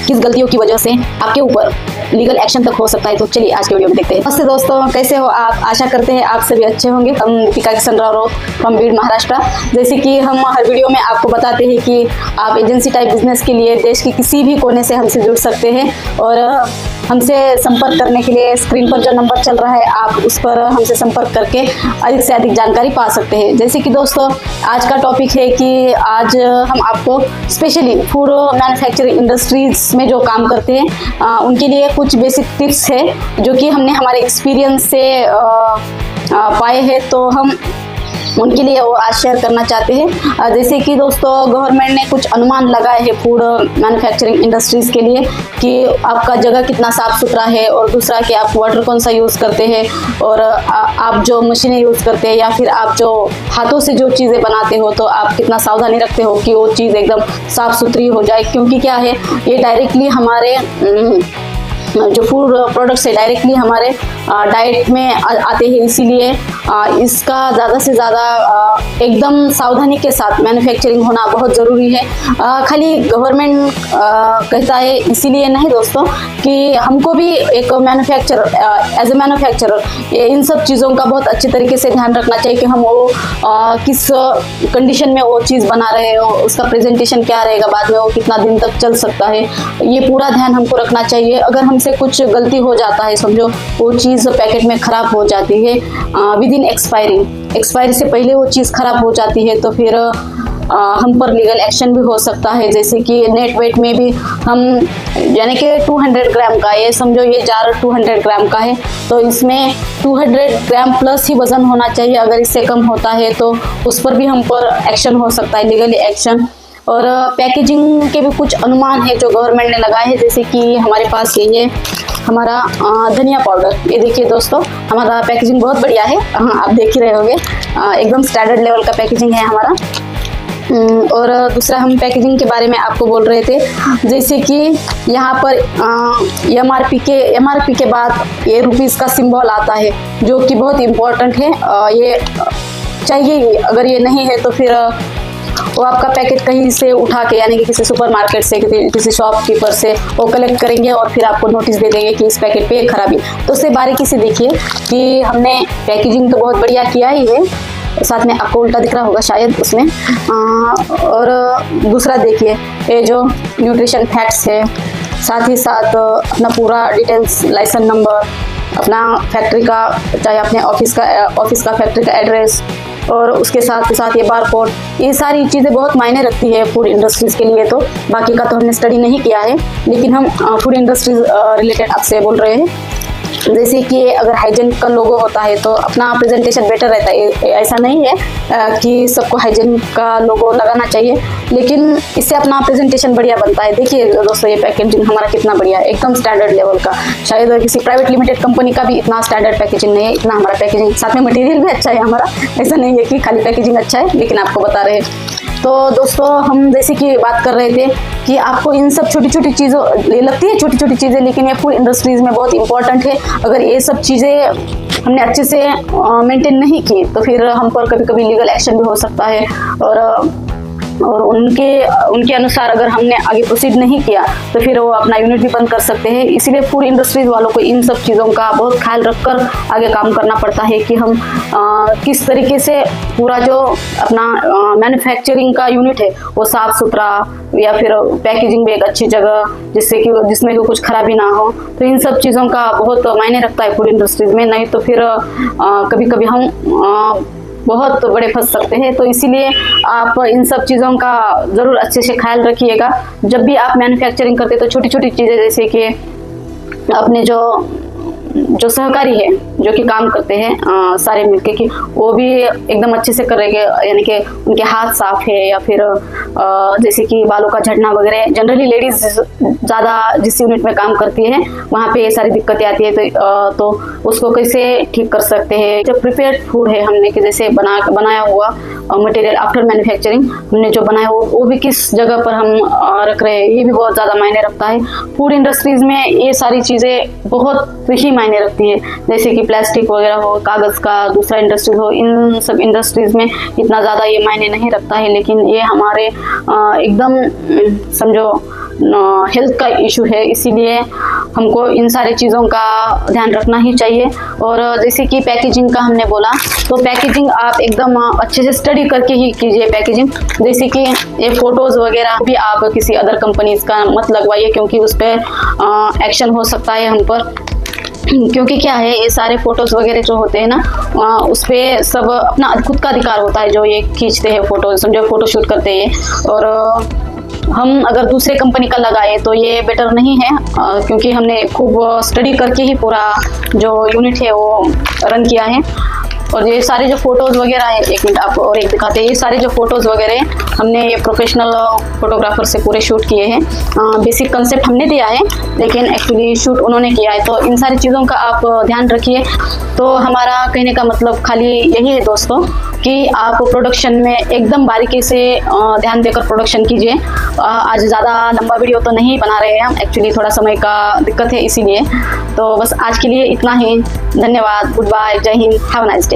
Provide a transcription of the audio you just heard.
किस गलतियों की वजह से आपके ऊपर लीगल एक्शन तक हो सकता है। तो चलिए आज के वीडियो में देखते हैं। नमस्ते दोस्तों, कैसे हो आप? आशा करते हैं आप सभी अच्छे होंगे। हम दीपिका किशन राव फ्रॉम बीड महाराष्ट्र। जैसे कि हम हर वीडियो में आपको बताते हैं कि आप एजेंसी टाइप बिजनेस के लिए देश के किसी भी कोने से हमसे जुड़ सकते हैं और हमसे संपर्क करने के लिए स्क्रीन पर जो नंबर चल रहा है आप उस पर हमसे संपर्क करके अधिक से अधिक जानकारी पा सकते हैं। जैसे कि दोस्तों आज का टॉपिक है कि आज हम आपको स्पेशली फूड मैन्युफैक्चरिंग इंडस्ट्रीज में जो काम करते हैं उनके लिए कुछ बेसिक टिप्स है जो कि हमने हमारे एक्सपीरियंस से पाए हैं, तो हम उनके लिए वो आज शेयर करना चाहते हैं। जैसे कि दोस्तों गवर्नमेंट ने कुछ अनुमान लगाए हैं फूड मैन्युफैक्चरिंग इंडस्ट्रीज़ के लिए कि आपका जगह कितना साफ़ सुथरा है, और दूसरा कि आप वाटर कौन सा यूज़ करते हैं, और आप जो मशीनें यूज़ करते हैं या फिर आप जो हाथों से जो चीज़ें बनाते हो तो आप कितना सावधानी रखते हो कि वो चीज़ एकदम साफ़ सुथरी हो जाए। क्योंकि क्या है, ये डायरेक्टली हमारे जो फूड प्रोडक्ट्स है डायरेक्टली हमारे डाइट में आते हैं, इसीलिए इसका ज़्यादा से ज़्यादा एकदम सावधानी के साथ मैन्युफैक्चरिंग होना बहुत ज़रूरी है। खाली गवर्नमेंट कहता है इसीलिए नहीं दोस्तों, कि हमको भी एक मैन्युफैक्चरर एज ए मैन्युफैक्चरर इन सब चीज़ों का बहुत अच्छे तरीके से ध्यान रखना चाहिए कि हम वो किस कंडीशन में वो चीज़ बना रहे हो, उसका प्रेजेंटेशन क्या रहेगा, बाद में वो कितना दिन तक चल सकता है, ये पूरा ध्यान हमको रखना चाहिए। अगर हमसे कुछ गलती हो जाता है, समझो वो चीज़ पैकेट में ख़राब हो जाती है विद इन एक्सपायरी से पहले वो चीज़ ख़राब हो जाती है, तो फिर हम पर लीगल एक्शन भी हो सकता है। जैसे कि नेट वेट में भी हम यानी कि 200 ग्राम का, ये समझो ये जार 200 ग्राम का है तो इसमें 200 ग्राम प्लस ही वज़न होना चाहिए। अगर इससे कम होता है तो उस पर भी हम पर एक्शन हो सकता है, लीगली एक्शन। और पैकेजिंग के भी कुछ अनुमान है जो गवर्नमेंट ने लगाए हैं। जैसे कि हमारे पास ये हमारा धनिया पाउडर, ये देखिए दोस्तों हमारा पैकेजिंग बहुत बढ़िया है। हाँ, आप देख ही रहे होंगे, एकदम स्टैंडर्ड लेवल का पैकेजिंग है हमारा। और दूसरा हम पैकेजिंग के बारे में आपको बोल रहे थे, जैसे कि यहाँ पर एमआरपी के बाद ये रुपीज़ का सिंबल आता है जो कि बहुत इम्पोर्टेंट है। ये चाहिए, अगर ये नहीं है तो फिर वो आपका पैकेट कहीं से उठा के यानी कि किसी सुपरमार्केट से किसी शॉपकीपर से वो कलेक्ट करेंगे और फिर आपको नोटिस दे देंगे कि इस पैकेट पे खराबी। तो उससे बारीकी से देखिए कि हमने पैकेजिंग तो बहुत बढ़िया किया ही है, साथ में आपको उल्टा दिख रहा होगा शायद उसमें। और दूसरा देखिए ये जो न्यूट्रिशन फैक्ट्स है, साथ ही साथ अपना पूरा डिटेल्स, लाइसेंस नंबर, अपना फैक्ट्री का, चाहे अपने ऑफिस का फैक्ट्री का एड्रेस, और उसके साथ ये बारकोड, ये सारी चीज़ें बहुत मायने रखती है फूड इंडस्ट्रीज़ के लिए। तो बाकी का तो हमने स्टडी नहीं किया है, लेकिन हम फूड इंडस्ट्रीज रिलेटेड आपसे बोल रहे हैं। जैसे कि अगर हाइजीन का लोगो होता है तो अपना प्रेजेंटेशन बेटर रहता है। ऐसा नहीं है कि सबको हाइजीन का लोगो लगाना चाहिए, लेकिन इससे अपना प्रेजेंटेशन बढ़िया बनता है। देखिए दोस्तों ये पैकेजिंग हमारा कितना बढ़िया है, एकदम स्टैंडर्ड लेवल का। शायद किसी प्राइवेट लिमिटेड कंपनी का भी इतना स्टैंडर्ड पैकेजिंग नहीं है, इतना हमारा पैकेजिंग। साथ में मटेरियल भी अच्छा है हमारा, ऐसा नहीं है कि खाली पैकेजिंग अच्छा है, लेकिन आपको बता रहे हैं। तो दोस्तों हम जैसे कि बात कर रहे थे कि आपको इन सब छोटी छोटी चीज़ों लगती है छोटी छोटी चीज़ें, लेकिन ये फूड इंडस्ट्रीज़ में बहुत इंपॉर्टेंट है। अगर ये सब चीज़ें हमने अच्छे से मेंटेन नहीं की तो फिर हम पर कभी कभी लीगल एक्शन भी हो सकता है। और उनके अनुसार अगर हमने आगे प्रोसीड नहीं किया तो फिर वो अपना यूनिट भी बंद कर सकते हैं। इसीलिए फूड इंडस्ट्रीज वालों को इन सब चीज़ों का बहुत ख्याल रखकर आगे काम करना पड़ता है कि हम किस तरीके से पूरा जो अपना मैन्युफैक्चरिंग का यूनिट है वो साफ़ सुथरा, या फिर पैकेजिंग भी एक अच्छी जगह जिसमें कि कुछ खराबी ना हो। तो इन सब चीज़ों का बहुत मायने रखता है फूड इंडस्ट्रीज में, नहीं तो फिर कभी कभी हम बहुत बड़े फंस सकते हैं। तो इसीलिए आप इन सब चीज़ों का ज़रूर अच्छे से ख्याल रखिएगा। जब भी आप मैन्युफैक्चरिंग करते तो छोटी छोटी चीज़ें, जैसे कि अपने जो सहकारी है जो कि काम करते हैं सारे मिलके कि वो भी एकदम अच्छे से करेंगे, यानी कि उनके हाथ साफ है, या फिर जैसे कि बालों का झड़ना वगैरह। जनरली लेडीज ज़्यादा जिस यूनिट में काम करती है वहाँ पे ये सारी दिक्कतें आती है, तो उसको कैसे ठीक कर सकते हैं। जो प्रिपेयर्ड फूड है हमने कि जैसे बनाया हुआ मटेरियल आफ्टर मैन्युफैक्चरिंग हमने जो बनाया वो भी किस जगह पर हम रख रहे हैं, ये भी बहुत ज़्यादा मायने रखता है। फूड इंडस्ट्रीज़ में ये सारी चीज़ें बहुत ही मायने रखती है, जैसे कि प्लास्टिक वगैरह हो, कागज़ का दूसरा इंडस्ट्रीज हो, इन सब इंडस्ट्रीज़ में इतना ज़्यादा ये मायने नहीं रखता है। लेकिन ये हमारे एकदम समझो हेल्थ का इशू है, इसीलिए हमको इन सारी चीज़ों का ध्यान रखना ही चाहिए। और जैसे कि पैकेजिंग का हमने बोला, तो पैकेजिंग आप एकदम अच्छे से स्टडी करके ही कीजिए पैकेजिंग। जैसे कि ये फ़ोटोज़ वगैरह भी आप किसी अदर कंपनीज का मत लगवाइए, क्योंकि उस पर एक्शन हो सकता है हम पर। क्योंकि क्या है, ये सारे फोटोज़ वगैरह जो होते हैं ना, उस पर सब अपना खुद का अधिकार होता है जो ये खींचते हैं फ़ोटोज़, जो फ़ोटोशूट करते हैं। और हम अगर दूसरे कंपनी का लगाए तो ये बेटर नहीं है, क्योंकि हमने खूब स्टडी करके ही पूरा जो यूनिट है वो रन किया है। और ये सारे जो फोटोज़ वगैरह है, एक मिनट आपको और एक दिखाते हैं। ये सारे जो फोटोज़ वगैरह हमने ये प्रोफेशनल फोटोग्राफर से पूरे शूट किए हैं। बेसिक कंसेप्ट हमने दिया है, लेकिन एक्चुअली शूट उन्होंने किया है। तो इन सारी चीज़ों का आप ध्यान रखिए। तो हमारा कहने का मतलब खाली यही है दोस्तों, कि आप प्रोडक्शन में एकदम बारीकी से ध्यान देकर प्रोडक्शन कीजिए। आज ज़्यादा लंबा वीडियो तो नहीं बना रहे हैं हम, एक्चुअली थोड़ा समय का दिक्कत है इसीलिए। तो बस आज के लिए इतना ही। धन्यवाद, गुड बाय, जय Hind, have a nice day.